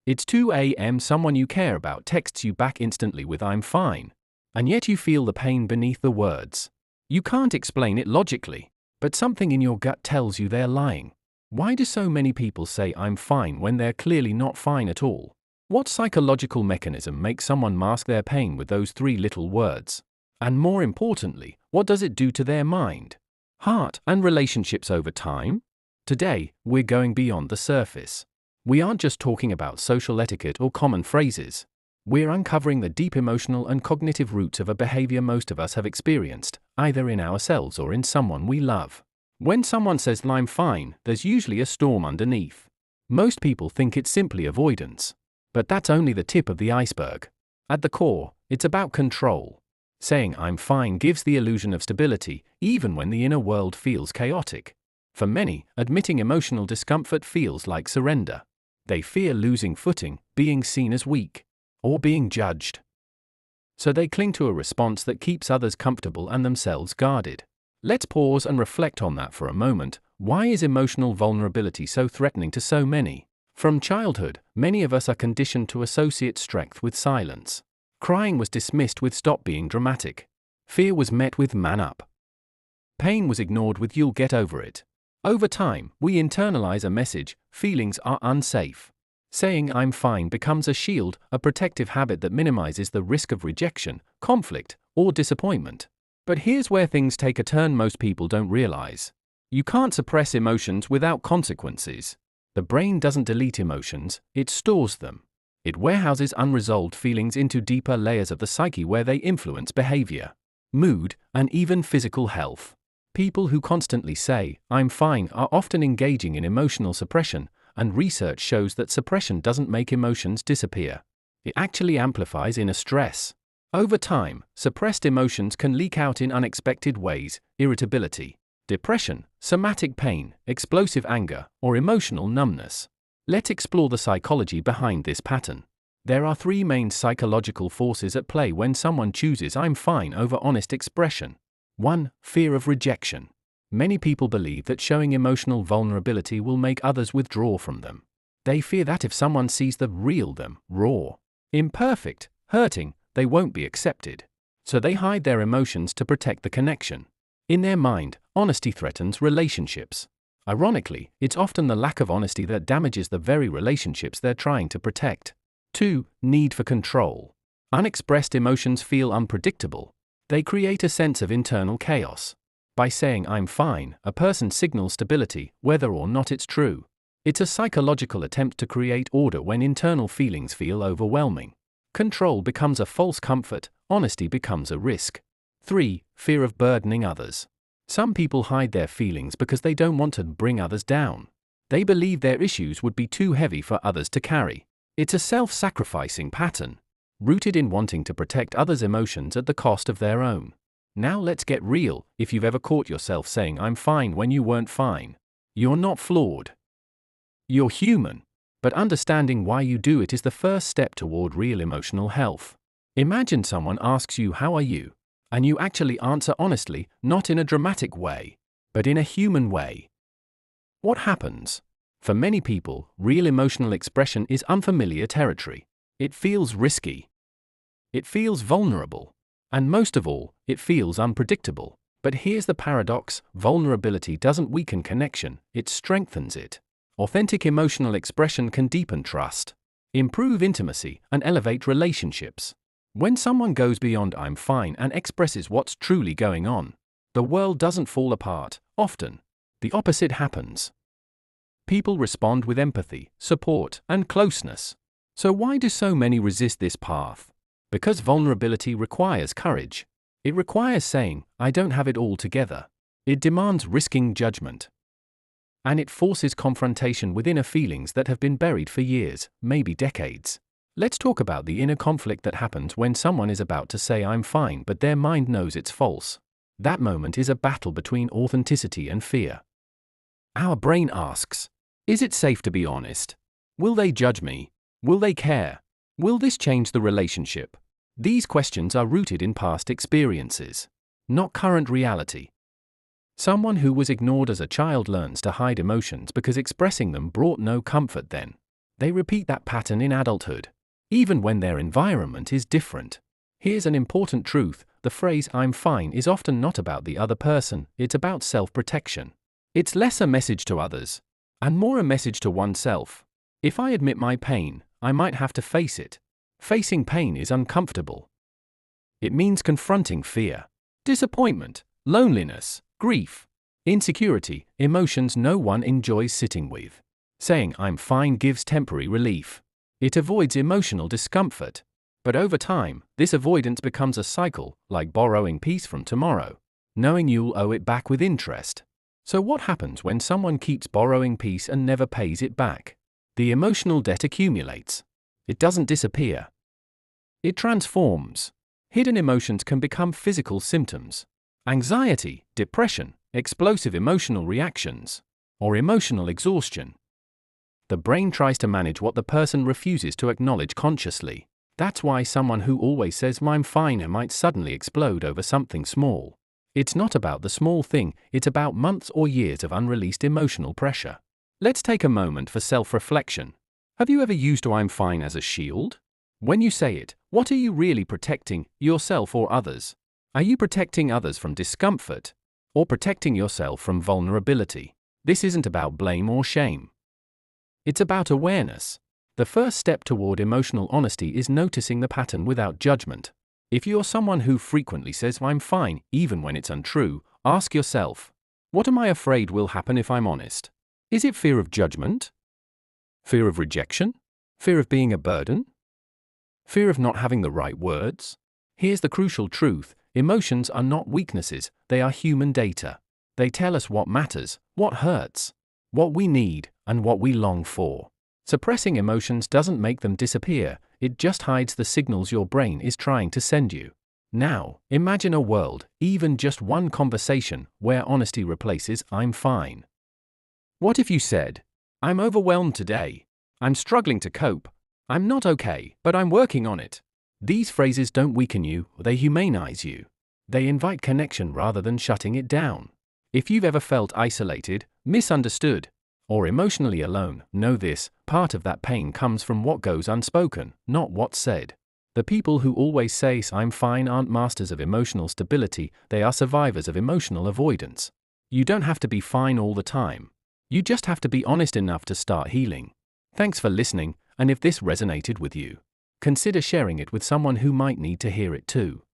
It's 2 a.m. Someone you care about texts you back instantly with "I'm fine." And yet you feel the pain beneath the words. You can't explain it logically, but something in your gut tells you they're lying. Why do so many people say "I'm fine" when they're clearly not fine at all? What psychological mechanism makes someone mask their pain with those three little words? And more importantly, what does it do to their mind, heart, and relationships over time? Today, we're going beyond the surface. We aren't just talking about social etiquette or common phrases. We're uncovering the deep emotional and cognitive roots of a behavior most of us have experienced, either in ourselves or in someone we love. When someone says "I'm fine," there's usually a storm underneath. Most people think it's simply avoidance. But that's only the tip of the iceberg. At the core, it's about control. Saying "I'm fine" gives the illusion of stability, even when the inner world feels chaotic. For many, admitting emotional discomfort feels like surrender. They fear losing footing, being seen as weak, or being judged. So they cling to a response that keeps others comfortable and themselves guarded. Let's pause and reflect on that for a moment. Why is emotional vulnerability so threatening to so many? From childhood, many of us are conditioned to associate strength with silence. Crying was dismissed with "stop being dramatic." Fear was met with "man up." Pain was ignored with "you'll get over it." Over time, we internalize a message: feelings are unsafe. Saying "I'm fine" becomes a shield, a protective habit that minimizes the risk of rejection, conflict, or disappointment. But here's where things take a turn most people don't realize. You can't suppress emotions without consequences. The brain doesn't delete emotions, it stores them. It warehouses unresolved feelings into deeper layers of the psyche where they influence behavior, mood, and even physical health. People who constantly say "I'm fine" are often engaging in emotional suppression, and research shows that suppression doesn't make emotions disappear. It actually amplifies inner stress. Over time, suppressed emotions can leak out in unexpected ways: irritability, depression, somatic pain, explosive anger, or emotional numbness. Let's explore the psychology behind this pattern. There are three main psychological forces at play when someone chooses "I'm fine" over honest expression. 1. Fear of rejection. Many people believe that showing emotional vulnerability will make others withdraw from them. They fear that if someone sees the real them, raw, imperfect, hurting, they won't be accepted. So they hide their emotions to protect the connection. In their mind, honesty threatens relationships. Ironically, it's often the lack of honesty that damages the very relationships they're trying to protect. 2. Need for control. Unexpressed emotions feel unpredictable. They create a sense of internal chaos. By saying "I'm fine," a person signals stability, whether or not it's true. It's a psychological attempt to create order when internal feelings feel overwhelming. Control becomes a false comfort, honesty becomes a risk. 3. Fear of burdening others. Some people hide their feelings because they don't want to bring others down. They believe their issues would be too heavy for others to carry. It's a self-sacrificing pattern, rooted in wanting to protect others' emotions at the cost of their own. Now let's get real. If you've ever caught yourself saying "I'm fine" when you weren't fine, you're not flawed. You're human. But understanding why you do it is the first step toward real emotional health. Imagine someone asks you "How are you?" and you actually answer honestly, not in a dramatic way, but in a human way. What happens? For many people, real emotional expression is unfamiliar territory. It feels risky. It feels vulnerable. And most of all, it feels unpredictable. But here's the paradox: vulnerability doesn't weaken connection, it strengthens it. Authentic emotional expression can deepen trust, improve intimacy, and elevate relationships. When someone goes beyond "I'm fine" and expresses what's truly going on, the world doesn't fall apart. Often, the opposite happens. People respond with empathy, support, and closeness. So why do so many resist this path? Because vulnerability requires courage. It requires saying "I don't have it all together." It demands risking judgment. And it forces confrontation with inner feelings that have been buried for years, maybe decades. Let's talk about the inner conflict that happens when someone is about to say "I'm fine" but their mind knows it's false. That moment is a battle between authenticity and fear. Our brain asks, is it safe to be honest? Will they judge me? Will they care? Will this change the relationship? These questions are rooted in past experiences, not current reality. Someone who was ignored as a child learns to hide emotions because expressing them brought no comfort then. They repeat that pattern in adulthood, even when their environment is different. Here's an important truth: the phrase "I'm fine" is often not about the other person, it's about self-protection. It's less a message to others, and more a message to oneself. If I admit my pain, I might have to face it. Facing pain is uncomfortable. It means confronting fear, disappointment, loneliness, grief, insecurity, emotions no one enjoys sitting with. Saying "I'm fine" gives temporary relief. It avoids emotional discomfort. But over time, this avoidance becomes a cycle, like borrowing peace from tomorrow, knowing you'll owe it back with interest. So what happens when someone keeps borrowing peace and never pays it back? The emotional debt accumulates. It doesn't disappear. It transforms. Hidden emotions can become physical symptoms: anxiety, depression, explosive emotional reactions, or emotional exhaustion. The brain tries to manage what the person refuses to acknowledge consciously. That's why someone who always says "I'm fine" might suddenly explode over something small. It's not about the small thing, it's about months or years of unreleased emotional pressure. Let's take a moment for self-reflection. Have you ever used "I'm fine" as a shield? When you say it, what are you really protecting, yourself or others? Are you protecting others from discomfort, or protecting yourself from vulnerability? This isn't about blame or shame. It's about awareness. The first step toward emotional honesty is noticing the pattern without judgment. If you're someone who frequently says "I'm fine," even when it's untrue, ask yourself, what am I afraid will happen if I'm honest? Is it fear of judgment? Fear of rejection? Fear of being a burden? Fear of not having the right words? Here's the crucial truth: emotions are not weaknesses, they are human data. They tell us what matters, what hurts, what we need, and what we long for. Suppressing emotions doesn't make them disappear, it just hides the signals your brain is trying to send you. Now, imagine a world, even just one conversation, where honesty replaces "I'm fine." What if you said, "I'm overwhelmed today. I'm struggling to cope. I'm not okay, but I'm working on it." These phrases don't weaken you, they humanize you. They invite connection rather than shutting it down. If you've ever felt isolated, misunderstood, or emotionally alone, know this: part of that pain comes from what goes unspoken, not what's said. The people who always say "I'm fine" aren't masters of emotional stability, they are survivors of emotional avoidance. You don't have to be fine all the time. You just have to be honest enough to start healing. Thanks for listening, and if this resonated with you, consider sharing it with someone who might need to hear it too.